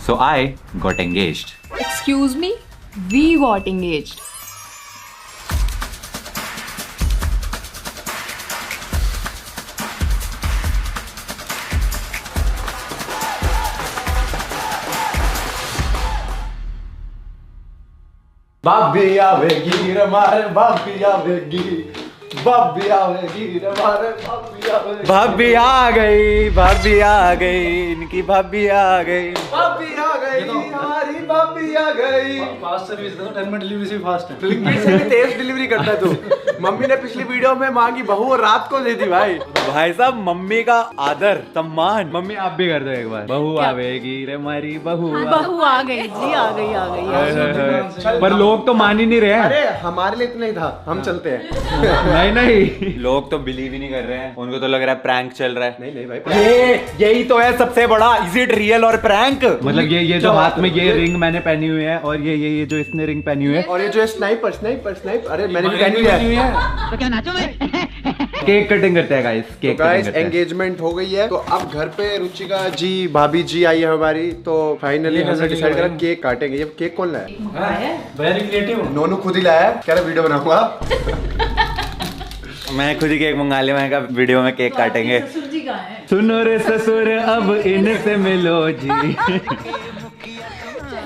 So I got engaged. Excuse me, we got engaged. भाभी आवेगी रे मारे भाभी आवेगी, भाभी आवेगी रे मारे भाभी आवेगी। भाभी आ गई, इनकी भाभी आ गई, भाभी आ गई, हमारी भाभी आ गई। फास्ट सर्विस दो, 10 मिनट डिलीवरी से फास्ट है। ब्लिंकिट से भी तेज डिलीवरी करता है तू। मम्मी ने पिछली वीडियो में मांगी बहू और रात को दे दी भाई। भाई साहब मम्मी का आदर सम्मान। मम्मी आप भी कर दो एक बार। बहू आवेगी रे हमारी बहू। बहू आ गई जी, आ गई। पर लोग तो मान ही नहीं रहे हैं। अरे हमारे लिए इतना ही था, हम चलते हैं। नहीं लोग तो बिलीव ही नहीं कर रहे हैं, उनको तो लग रहा है प्रैंक चल रहा है। नहीं भाई, यही तो है सबसे बड़ा। इज इट रियल और प्रैंक? मतलब ये जो हाथ में ये रिंग मैंने पहनी हुई है और ये जो इसने रिंग पहनी हुई है और ये जो स्नाइपर, अरे मैंने भी पहनी हुई है। तो क्या नाचो मैं? केक कटिंग करते हैं गाइस। केक गाइस एंगेजमेंट हो गई है, तो अब घर पे रुचिका जी भाभी जी आई है हमारी, तो फाइनली हमने डिसाइड करा केक काटेंगे। ये केक कौन लाया? Very creative. नोनू खुद ही लाया, कह रहा वीडियो बनाऊंगा। मैं खुद ही केक मंगा लिया। मैंने कहा वीडियो में केक काटेंगे। ससुर जी कहाँ हैं? सुनो रे ससुर अब इनसे मिलो जी।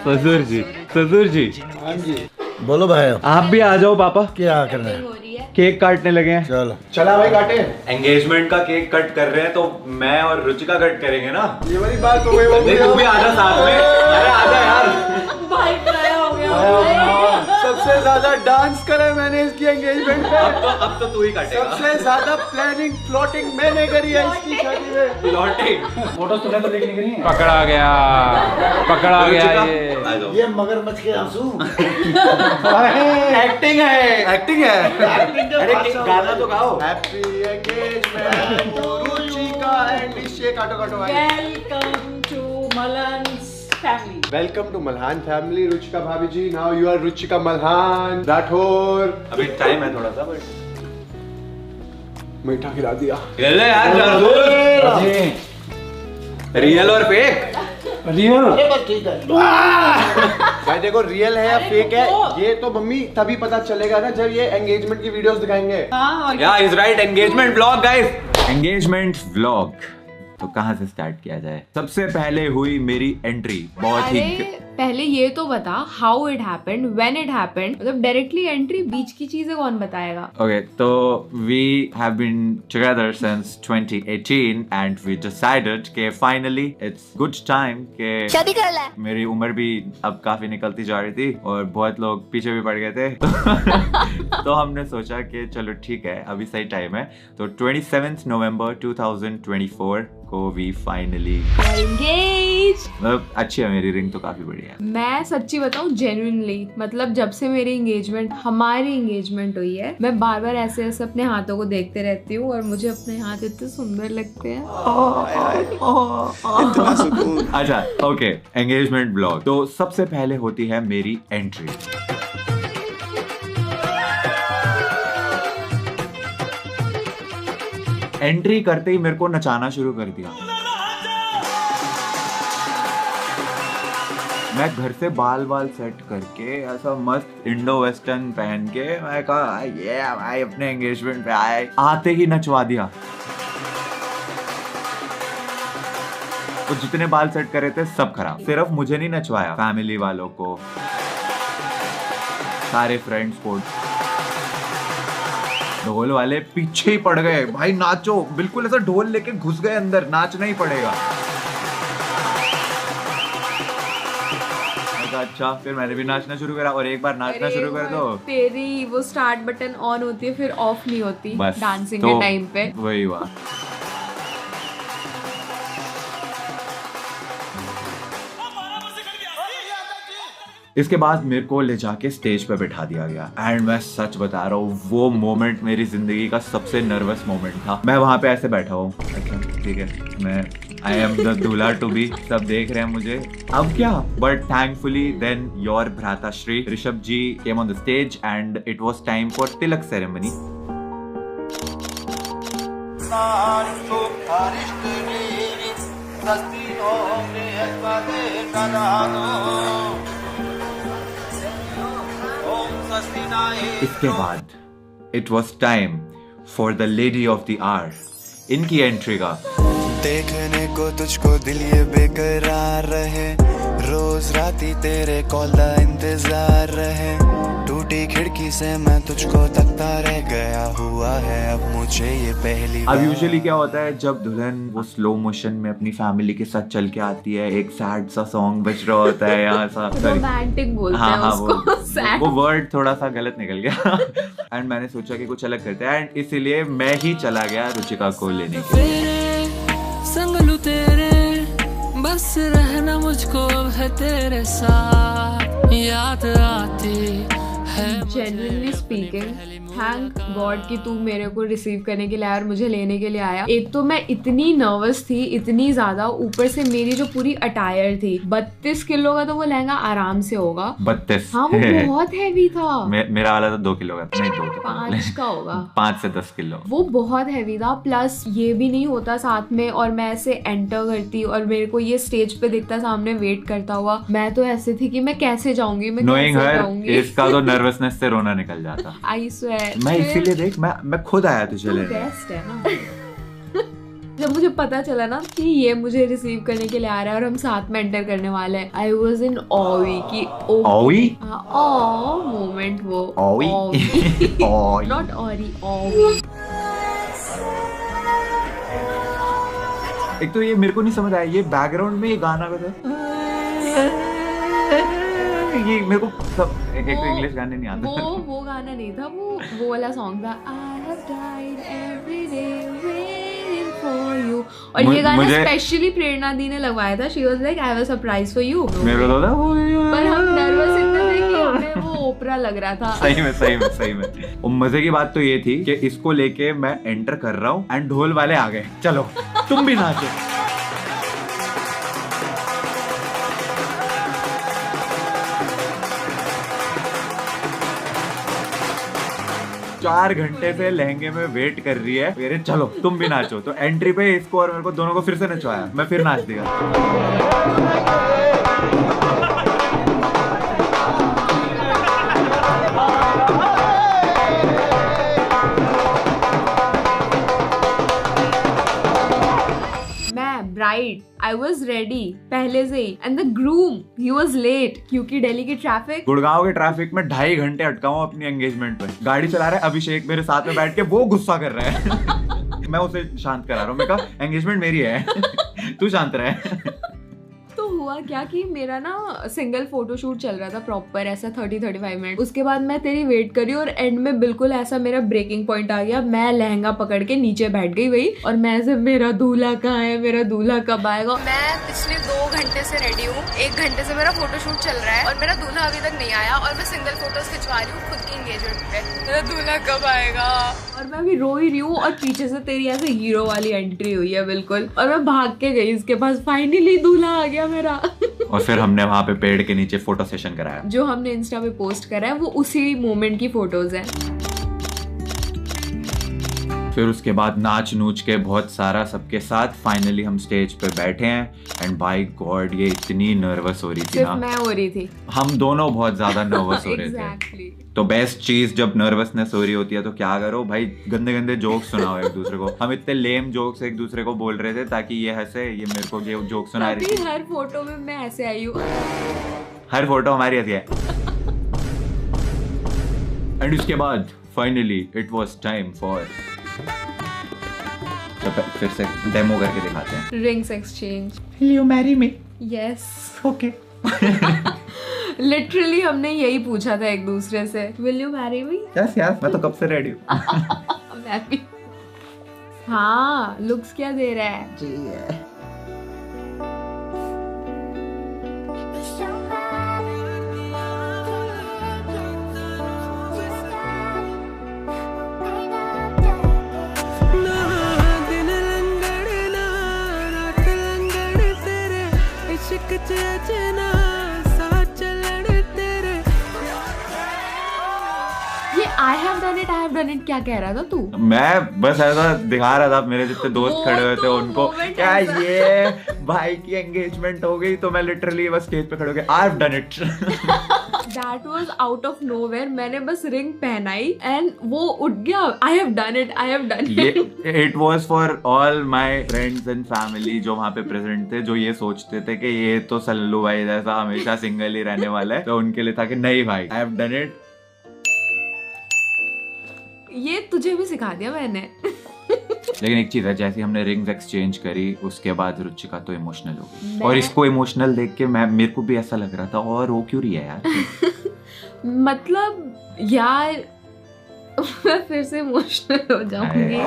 ससुर जी हाँ जी। बोलो भाई, आप भी आ जाओ पापा। क्या कर रहे हैं? हो रही है। केक काटने लगे हैं। चलो चला भाई काटे। एंगेजमेंट का केक कट कर रहे हैं तो मैं और रुचिका कट करेंगे ना। ये वाली बात हो गई। नहीं तू भी आजा साथ में। अरे आजा यार। भाई क्या हो गया? सबसे ज्यादा डांस करे मैंने इसकी एंगेजमेंट पे। अब तो तू ही काटेगा। सबसे ज्यादा प्लानिंग प्लॉटिंग मैंने करी है इसकी शादी में। लॉटिंग फोटो तो देखने के लिए। पकड़ा गया ये मगरमच्छ के आंसू। एक्टिंग है। अरे गाना तो गाओ। Happy engagement Ruchika and Nishchay. काटो भाई। Welcome to Malhans family. Welcome to Malhan family. Ruchika भाभी ji, now you are Ruchika Malhan Rathore. अभी टाइम है थोड़ा सा बट मीठा खिला दिया। रियल और फेक। रियल। बस ठीक है। भाई देखो रियल है या फेक है ये तो मम्मी तभी पता चलेगा ना जब ये एंगेजमेंट की वीडियोस दिखाएंगे। हाँ और या is right. Engagement vlog guys. Engagement vlog तो कहाँ से स्टार्ट किया जाए? सबसे पहले हुई मेरी एंट्री। बहुत ही अरे पहले ये तो बता how it happened, when it happened. मतलब डायरेक्टली एंट्री, बीच की चीजें कौन बताएगा? Okay, so we have been together since 2018 and we decided कि finally it's good time कि शादी कर ले। मेरी उम्र भी अब काफी निकलती जा रही थी और बहुत लोग पीछे भी पड़ गए थे। तो हमने सोचा कि चलो ठीक है अभी सही टाइम है। तो 27 नवंबर 2024 को we finally एंगेज। मतलब अच्छी है मेरी रिंग तो काफी बढ़िया है। मैं सच्ची बताऊं जेन्युइनली, मतलब जब से मेरी हमारी एंगेजमेंट हुई है, मैं बार बार ऐसे अपने हाथों को देखते रहती हूँ और मुझे अपने हाथ इतने सुंदर लगते हैं। अच्छा ओके, एंगेजमेंट ब्लॉग। तो सबसे पहले होती है मेरी एंट्री। एंट्री करते ही मेरे को नचाना शुरू कर दिया। मैं घर से बाल सेट करके ऐसा मस्त इंडो वेस्टर्न पहन के मैं कहा ये भाई अपने एंगेजमेंट पे आए। आते ही नचवा दिया। तो जितने बाल सेट करे थे सब खराब। सिर्फ मुझे नहीं नचवाया, फैमिली वालों को, सारे फ्रेंड्स को। ढोल वाले पीछे ही पड़ गए, भाई नाचो। बिल्कुल ऐसा ढोल लेके घुस गए अंदर, नाचना ही पड़ेगा। अच्छा फिर मैंने भी नाचना शुरू करा और एक बार नाचना शुरू कर दो तेरी वो स्टार्ट बटन ऑन होती है फिर ऑफ नहीं होती बस डांसिंग तो के टाइम पे। वही हुआ। इसके बाद मेरे को ले जाके स्टेज पे बैठा दिया गया एंड मैं सच बता रहा हूँ वो मोमेंट मेरी जिंदगी का सबसे नर्वस मोमेंट था। मैं वहां पे ऐसे बैठा हूँ, अच्छा ठीक है मैं I am the dulha to be, सब देख रहे हैं मुझे, अब क्या। But thankfully then your bhratashri Rishabh ji came on the stage and it was time for tilak ceremony. इसके बाद it was time for the lady of the hour, इनकी एंट्री का। देखने को तुझको दिल ये बेकरार रहे, रोज राती तेरे कॉल का इंतजार रहे, टूटी खिड़की से मैं तुझको तकता रह गया, हुआ है अब मुझे ये पहली अब यूजुअली क्या होता है जब दुल्हन वो स्लो मोशन में अपनी फैमिली के साथ चल के आती है, एक सैड सा सॉन्ग बज रहा होता है यहाँ सा, रोमांटिक बोलते हैं उसको, sad। वो वर्ड थोड़ा सा गलत निकल गया एंड मैंने सोचा कि कुछ अलग करते हैं एंड इसीलिए मैं ही चला गया रुचिका को लेने के लिए। संग लूं तेरे, बस रहना मुझको अब है तेरे साथ, याद आती है। Genuinely speaking, थैंक गॉड कि तू मेरे को रिसीव करने के लिए आया और मुझे लेने के लिए आया। एक तो मैं इतनी नर्वस थी, इतनी ज्यादा, ऊपर से मेरी जो पूरी अटायर थी, 32 किलो का तो वो लहंगा आराम से होगा। 32? हाँ वो बहुत हैवी था। मेरा वाला तो 2 किलो का, नहीं 2 5 का होगा, 5 से 10 किलो। वो बहुत हैवी था, प्लस ये भी नहीं होता साथ में, और मैं ऐसे एंटर करती और मेरे को ये स्टेज पे दिखता सामने वेट करता हुआ, मैं तो ऐसे थी कि मैं कैसे जाऊंगी, मैं Knowing कैसे her, जाऊंगी। इसका तो नर्वसनेस से रोना निकल जाता। आई स्वेयर मैं इसीलिए देख मैं खुद आया तुझे लेने। बेस्ट है ना। जब मुझे पता चला ना कि ये मुझे रिसीव करने के लिए आ रहा है और हम साथ में एंटर करने वाले हैं, आई वॉज इन ऑवी की ऑवी मोमेंट, वो ऑवी नॉट ऑरी, ऑवी। एक तो ये मेरे को नहीं समझ आया, ये बैकग्राउंड में ये गाना बजा, ये मेरे को सब एक तो इंग्लिश गाने नहीं आते। वो गाना नहीं था, वो वाला सॉन्ग था, I have died every day waiting for you। और ये गाना स्पेशली प्रेरणा दी ने लगवाया था। She was like, I have a surprise for you। मेरे को तो पर हम नर्वस इतने थे कि हमें वो ओपरा लग रहा था। सही में। और मजे की बात तो ये थी कि इसको लेके मैं एंटर कर रहा हूँ एंड ढोल वाले आ गए, चलो तुम भी नाचो। 4 घंटे से लहंगे में वेट कर रही है, मेरे चलो तुम भी नाचो। तो एंट्री पे इसको और मेरे को दोनों को फिर से नचवाया, मैं फिर नाच दिया। ब्राइड, आई वॉज रेडी पहले से ही, and the groom he was late क्योंकि दिल्ली की ट्रैफिक, गुड़गांव के ट्रैफिक में 2.5 घंटे अटका हूँ अपनी एंगेजमेंट पे। गाड़ी चला रहा है अभिषेक मेरे साथ में बैठ के, वो गुस्सा कर रहा है मैं उसे शांत करा रहा हूँ, मैं कहा एंगेजमेंट मेरी है तू शांत रहे। तो हुआ क्या कि मेरा ना सिंगल फोटोशूट चल रहा था प्रॉपर ऐसा 30-35 मिनट। उसके बाद मैं तेरी वेट करी और एंड में बिल्कुल ऐसा मेरा ब्रेकिंग पॉइंट आ गया। मैं लहंगा पकड़ के नीचे बैठ गई वही, और मैं ऐसे मेरा दूल्हा कहाँ है, मेरा दूल्हा कब आएगा। मैं पिछले 2 घंटे से रेडी हूँ, 1 घंटे से मेरा फोटोशूट चल रहा है और मेरा दूल्हा अभी तक नहीं आया, और मैं सिंगल फोटोज खिंचवा रही हूँ खुद की एंगेजमेंट पे। मेरा दूल्हा कब आएगा? और मैं अभी रो ही रही हूँ और पीछे से तेरी ऐसे हीरो वाली एंट्री हुई है बिल्कुल, और मैं भाग के गई इसके पास, फाइनली दूल्हा आ गया मेरा। और फिर हमने वहाँ पे पेड़ के नीचे फोटो सेशन कराया। जो हमने इंस्टा पे पोस्ट करा है वो उसी मोमेंट की फोटोज हैं। फिर उसके बाद नाच नूच के बहुत सारा सबके साथ फाइनली हम स्टेज पे बैठे हैं एंड बाय गॉड ये इतनी नर्वस हो रही थी सिर्फ ना, मैं हो रही थी, हम दोनों बहुत ज्यादा नर्वस हो रहे exactly. थे। तो बेस्ट चीज जब नर्वसनेस हो रही होती है तो क्या करो भाई, गंदे गंदे जोक्स सुनाओ एक दूसरे को। हम इतने लेम जोक्स एक दूसरे को बोल रहे थे ताकि ये हंसे, ये मेरे को ये जोक सुना रही थी। हर फोटो में मैं ऐसे आई हूँ, हर फोटो हमारी ऐसी है। एंड उसके बाद finally it was time for, तो फिर से डेमो करके दिखाते हैं। Rings exchange. Will you marry me? Yes, Okay. Literally हमने यही पूछा था एक दूसरे से, will you marry me? Yes, yes, मैं तो कब से रेडी हूँ। मैं भी। हाँ, लुक्स क्या दे रहा है? जी है। आई हैव डन इट क्या कह रहा था तू? मैं बस ऐसा दिखा रहा था, मेरे जितने दोस्त वो खड़े हुए थे तो उनको moment क्या ऐसा- ये भाई की एंगेजमेंट हो गई, तो मैं लिटरली बस स्टेज पे खड़े हो गया, I have done it. That was out of nowhere. मैंने बस रिंग पहनाई एंड वो उठ गया, आई हैव डन इट। ये it was for all my friends and family जो वहाँ पे प्रेजेंट थे, जो ये सोचते थे कि ये तो सल्लू भाई जैसा हमेशा सिंगल ही रहने वाला है, तो उनके लिए था कि नहीं भाई आई हैव डन इट। ये तुझे भी सिखा दिया मैंने। लेकिन एक चीज है, जैसे हमने रिंग्स एक्सचेंज करी उसके बाद रुचिका तो इमोशनल हो गई, मैं- और इसको इमोशनल देख के मेरे को भी ऐसा लग रहा था, और रो क्यों रही है यार? मतलब यार मैं फिर से इमोशनल हो जाऊंगी।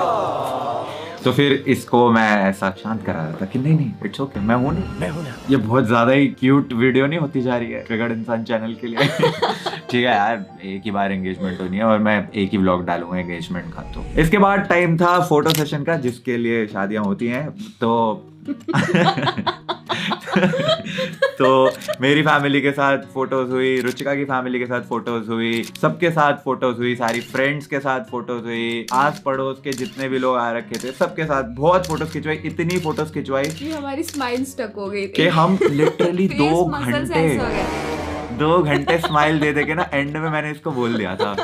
तो फिर इसको मैं ऐसा शांत करा रहा था कि नहीं इट्स ओके, मैं हूं ना। ये बहुत ज्यादा ही क्यूट वीडियो नहीं होती जा रही है ट्रिगर्ड इंसान चैनल के लिए। ठीक है यार, एक ही बार एंगेजमेंट होनी है और मैं एक ही व्लॉग डालूंगा एंगेजमेंट का। तो इसके बाद टाइम था फोटो सेशन का, जिसके लिए शादियां होती हैं। तो मेरी फैमिली के साथ फोटोज हुई, रुचिका की फैमिली के साथ फोटोज हुई, सबके साथ फोटोज हुई, सारी फ्रेंड्स के साथ फोटोज हुई, आस पड़ोस के जितने भी लोग आ रखे थे सबके साथ बहुत फोटोज खिंचवाई। इतनी फोटोज खिंचवाई कि हमारी स्माइल स्टक हो गई थी कि हम लिटरली Face muscles ऐसे हो गए। 2 घंटे स्माइल दे के ना एंड में मैंने इसको बोल दिया था,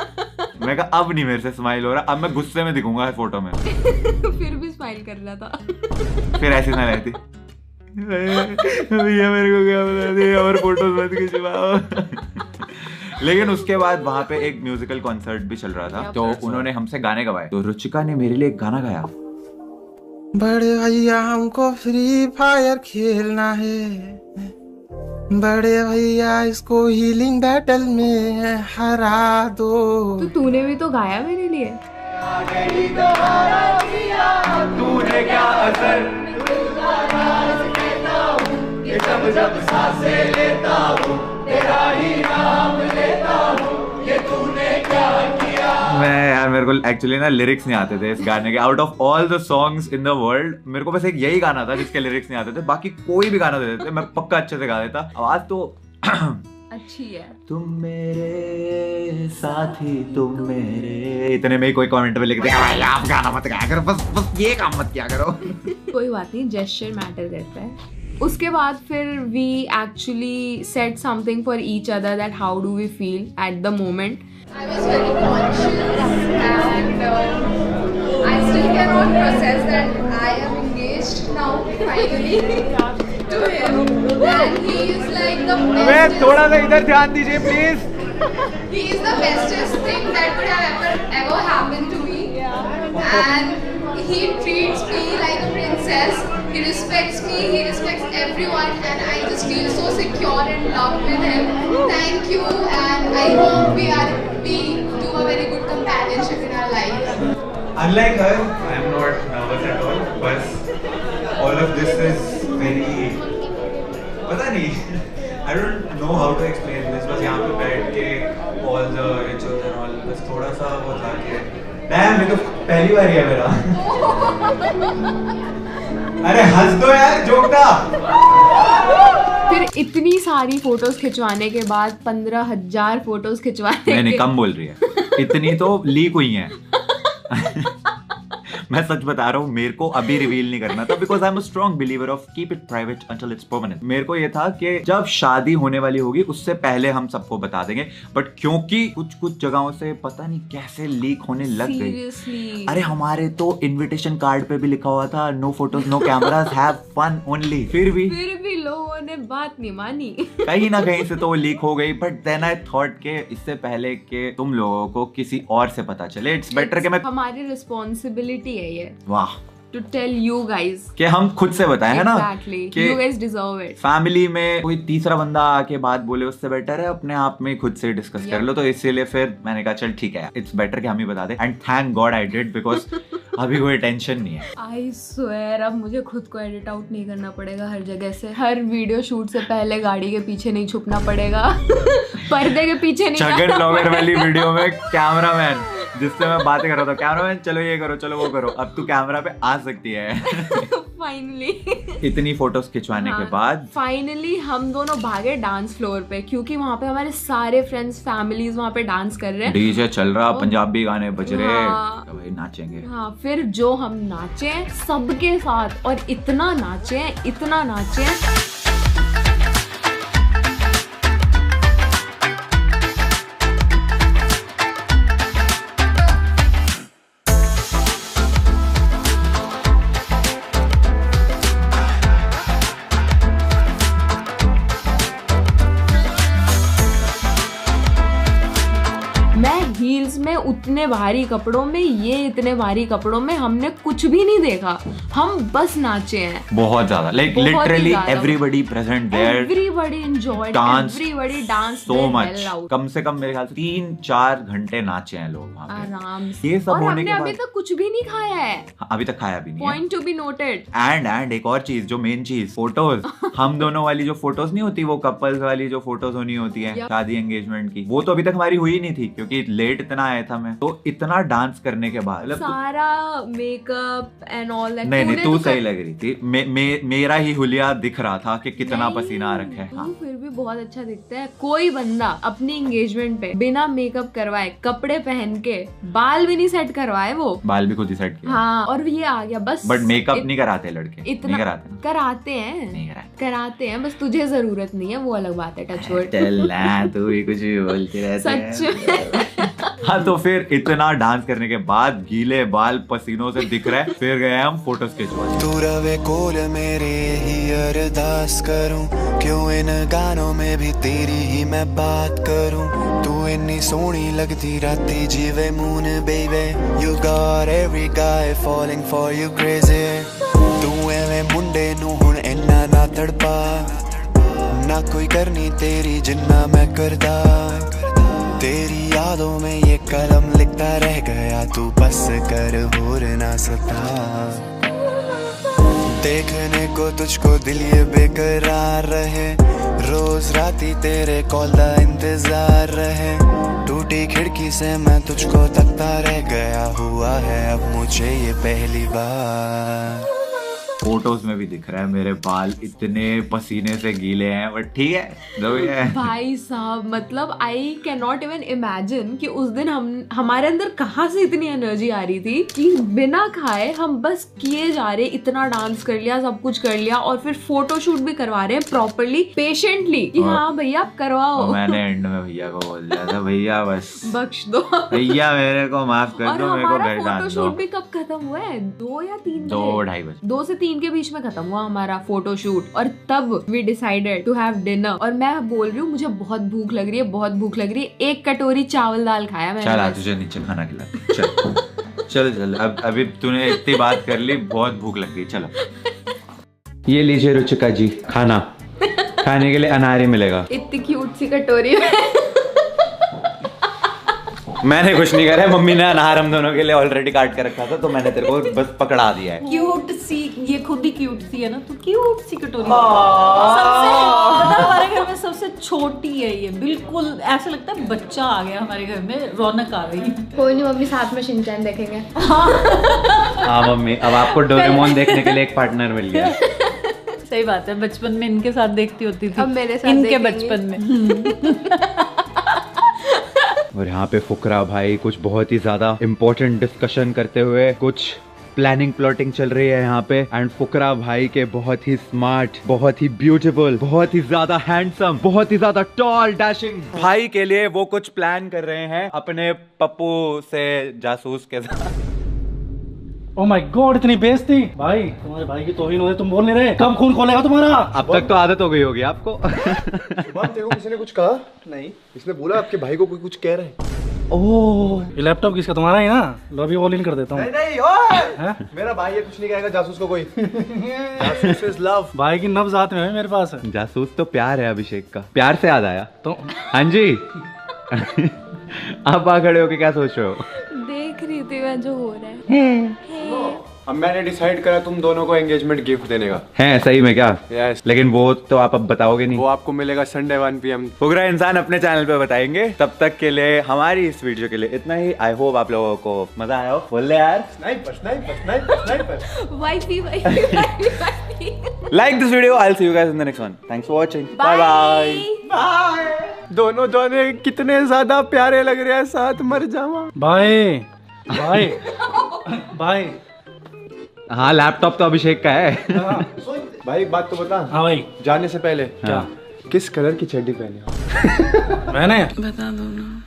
मैं कहा अब नहीं मेरे से स्माइल हो रहा, अब मैं गुस्से में दिखूंगा फोटो में। फिर भी स्माइल कर रहा था। फिर ऐसी ना रहती, भैया मेरे को क्या बता दिया और फोटोज मत खिंचवाओ। लेकिन उसके बाद वहाँ पे एक म्यूजिकल कॉन्सर्ट भी चल रहा था, तो उन्होंने हमसे गाने गवाए। तो रुचिका ने मेरे लिए एक गाना गाया। बड़े भैया हमको फ्री फायर खेलना है, बड़े भैया इसको हीलिंग बैटल में हरा दो। तो तूने भी तो गाया मेरे लिए। तूने क्या असर जब सांसें लेता हूँ तेरा ही नाम लेता हूँ, ये तूने क्या किया। मैं यार मेरे को एक्चुअली ना लिरिक्स नहीं आते थे इस गाने के। Out of all the songs in the world मेरे को बस एक यही गाना था जिसके लिरिक्स नहीं आते थे, बाकी कोई भी गाना दे देते मैं पक्का अच्छे से गा देता। आवाज तो अच्छी है। तुम मेरे साथी तुम मेरे, इतने में ही कोई कमेंट में लिख दे आप गाना मत गाया करो, बस ये काम मत किया करो। कोई बात नहीं, जेस्चर मैटर करता है। उसके बाद फिर we actually said something for each other that how do we feel at the moment. I was very conscious and I still cannot process that I am engaged now finally to him, and he is like the bestest. थोड़ा सा इधर ध्यान दीजिए please. He is the bestest thing that could have ever happened to me, and he treats me like a princess. He respects me, he respects everyone, and I just feel so secure and loved with him. Thank you, and I hope we do a very good companionship in our life. Unlike her, I am not nervous at all. But all of this is very, पता नहीं, I don't know how to explain this. बस यहाँ पे बैठ के all the rituals and all, बस थोड़ा सा वो था कि, damn ये तो पहली बार ही है मेरा। अरे हंस दो यार, जोक था। फिर इतनी सारी फोटोज खिंचवाने के बाद 15,000 फोटोज खिंचवाने नहीं कम बोल रही है, इतनी तो लीक हुई हैं। मैं सच बता रहा हूँ, मेरे को अभी रिवील नहीं करना था because I am a strong believer of keep it private until it's permanent. मेरे को ये था कि जब शादी होने वाली होगी उससे पहले हम सबको बता देंगे, बट क्योंकि कुछ जगहों से पता नहीं कैसे लीक होने लग गई। Seriously? अरे हमारे तो इनविटेशन कार्ड पे भी लिखा हुआ था no photos no cameras, have fun only. फिर भी लोगों ने बात नहीं मानी। कहीं ना कहीं से तो वो लीक हो गई, बट देन आई थॉट के इससे पहले के तुम लोगों को किसी और से पता चले, इट्स बेटर कि मैं, हमारी रिस्पॉन्सिबिलिटी है ये वाह, to tell you guys कि हम खुद से बताएं, है ना, exactly. कि you guys deserve it. Family में कोई तीसरा बंदा आके बात बोले उससे बेटर है अपने आप में खुद से डिस्कस कर लो। तो इसीलिए फिर मैंने कहा चल ठीक है, इट्स बेटर कि हम ही बता दें, and thank God I did because अभी कोई टेंशन नहीं है। I swear अब मुझे खुद को एडिट आउट नहीं करना पड़ेगा हर जगह से। हर वीडियो शूट से पहले गाड़ी के पीछे नहीं छुपना पड़ेगा। पर्दे के पीछे नहीं छगन ब्लॉगर वाली वीडियो में कैमरामैन जिससे मैं बातें कर रहा था, कैमरामैन चलो ये करो, चलो वो करो, अब तू कैमरा पे आ सकती है। फाइनली इतनी फोटोज खिंचवाने के बाद फाइनली हम दोनों भागे डांस फ्लोर पे, क्योंकि वहाँ पे हमारे सारे फ्रेंड्स फैमिलीज वहाँ पे डांस कर रहे हैं, डीजे चल रहा, पंजाबी गाने बज रहे, हाँ। तो भाई नाचेंगे। हाँ, फिर जो हम नाचे सबके साथ, और इतना नाचे इतना नाचे। हील्स में, उतने भारी कपड़ों में, ये इतने भारी कपड़ों में हमने कुछ भी नहीं देखा, हम बस नाचे हैं बहुत ज्यादा, like literally everybody present there, everybody enjoyed, everybody dance so much. कम से कम मेरे ख्याल से 3-4 घंटे नाचे हैं लोग वहाँ पे आराम से। ये सब और होने हमने के अभी बाद तक कुछ भी नहीं खाया है, अभी तक खाया भी नहीं है। Point to be noted. And एक और चीज, जो मेन चीज, फोटोज। हम दोनों वाली जो फोटोज नहीं होती, वो कपल्स वाली जो फोटोज होनी होती है शादी एंगेजमेंट की, वो तो अभी तक हमारी हुई नहीं थी, क्योंकि लेट इतना आया था मैं। तो इतना डांस करने के बाद सारा मेकअप एंड ऑल दैट, नहीं तू सही लग रही थी, मेरा ही हुलिया दिख रहा था कि कितना पसीना आ रखा है। हाँ। फिर भी बहुत अच्छा दिखता है। कोई बंदा अपनी एंगेजमेंट पे बिना मेकअप करवाए, कपड़े पहन के, बाल भी नहीं सेट करवाए, वो बाल भी खुद ही सेट किया। हाँ, और ये आ गया बस। बट मेकअप नहीं कराते लड़के, इतना नहीं कराते, कराते हैं, नहीं कराते हैं, बस तुझे जरूरत नहीं है, वो अलग बात है। टच वर्ड, तू ही कुछ भी बोलती रहती है। सच। हाँ, तो फिर इतना डांस करने के बाद गीले बाल पसीनों से दिख रहे, फिर गए हम फोटोज खिंचवाने। तू रवे कोल मेरे ही अरदास करूं, क्यों इन गानों में भी तेरी ही मैं बात करूं। तू इन्नी सोहनी लगती राती जीवे moon baby, you got every guy falling for you crazy। तू एवें मुंडे नू हुण इन्ना ना तड़पा, ना कोई करनी तेरी जिन्ना मैं करदा। तेरी यादों में ये कलम लिखता रह गया, तू बस कर होर ना सता। देखने को तुझको दिल ये बेकरार रहे, रोज राती तेरे कॉल का इंतजार रहे। टूटी खिड़की से मैं तुझको तकता रह गया, हुआ है अब मुझे ये पहली बार। फोटोज में भी दिख रहा है मेरे बाल इतने पसीने से गीले हैं, बट ठीक है जो भी है। भाई साहब, मतलब I can not even imagine कि उस दिन हमारे अंदर कहाँ से इतनी एनर्जी आ रही थी कि बिना खाए हम बस किए जा रहे, इतना डांस कर लिया, सब कुछ कर लिया, और फिर फोटो शूट भी करवा रहे हैं प्रॉपरली, पेशेंटली कि हाँ भैया आप करवाओ। मैंने एंड में भैया को बोल दिया था, भैया बस बख्श दो भैया, मेरे को माफ कर दो, मेरे को घर डाल फोटो दो। शूट भी कब खत्म हुआ है? 2 या 3 2-2:30 बजे, 2 से 3 के बीच में खत्म हुआ हमारा फोटो शूट, और तब we decided to have dinner. और मैं बोल रही हूँ मुझे बहुत भूख लग रही है, बहुत भूख लग रही है। 1 कटोरी चावल दाल खाया मैंने। चल तुझे नीचे खाना खिला, चल अब अभी तूने इतनी बात कर ली, बहुत भूख लग गई, चलो। ये लीजिए रुचिका जी खाना, खाने के लिए अनार मिलेगा। इतनी क्यूट सी कटोरी में मैंने कुछ नहीं करा, मम्मी ने अनार हम दोनों के लिए ऑलरेडी काट के रखा था, तो मैंने तेरे को बस पकड़ा दिया है। क्यूट सी, ये खुद ही क्यूट सी है ना, तो क्यूट सी कटोरी सबसे, हमारे घर में सबसे छोटी है ये, बिल्कुल ऐसा लगता है बच्चा आ गया हमारे घर में, रौनक आ गई। कोई नहीं मम्मी, साथ में शिनचैन देखेंगे। हाँ मम्मी, अब आपको डोरेमोन देखने के लिए एक पार्टनर मिल गया। सही बात है, बचपन में इनके साथ देखती होती थी, अब मेरे साथ इनके देखेंगे। बचपन में। और यहाँ पे फुकरा भाई कुछ बहुत ही ज्यादा इम्पोर्टेंट डिस्कशन करते हुए, कुछ प्लानिंग प्लॉटिंग चल रही है यहाँ पे। एंड फुकरा भाई के बहुत ही स्मार्ट, बहुत ही ब्यूटीफुल, बहुत ही ज्यादा हैंडसम, बहुत ही ज्यादा टॉल डैशिंग भाई के लिए वो कुछ प्लान कर रहे हैं अपने पप्पू से जासूस के साथ। ओह माय गॉड, इतनी बेइज्जती भाई, तुम्हारे भाई की तौहीन हो रही, तुम बोल नहीं रहे, कब खून खोलेगा तुम्हारा? अब तक तो आदत हो गई होगी आपको। देखो किसी ने कुछ कहा नहीं, इसने बोला आपके भाई को कोई कुछ कह रहे हैं। ओह, ये लैपटॉप किसका? तुम्हारा ही ना? लो अभी ऑल इन कर देता हूँ। नहीं ओए, मेरा भाई है, कुछ नहीं कहेगा जासूस को कोई। जासूस इज लव। भाई की नब्ज हाथ में है मेरे पास। जासूस तो प्यार है अभिषेक का। प्यार से याद आया तो हाँ जी। आप आ खड़े हो के क्या सोच रहे हो? देख रही थी मैं जो हो रहा है। अब मैंने डिसाइड करा तुम दोनों को एंगेजमेंट गिफ्ट देने का। है सही में क्या? Yes. लेकिन वो तो आप अब बताओगे नहीं। वो आपको मिलेगा संडे 1 PM। फुकरा इंसान अपने चैनल पे बताएंगे। तब तक के लिए हमारी इस वीडियो के लिए इतना ही। आई होप आप लोगों को मजा आया हो। बोल ले यार। Sniper sniper sniper sniper. Wifey Like this video. I'll see you guys in the next one. Thanks for watching. Bye bye. दोनों दोनों कितने ज्यादा प्यारे लग रहे हैं, साथ मर जावा। Bye bye bye. हाँ लैपटॉप तो अभिषेक का है। भाई एक बात तो बता। हाँ भाई। जाने से पहले क्या? किस कलर की चड्डी पहनी हो? मैंने बता दो ना।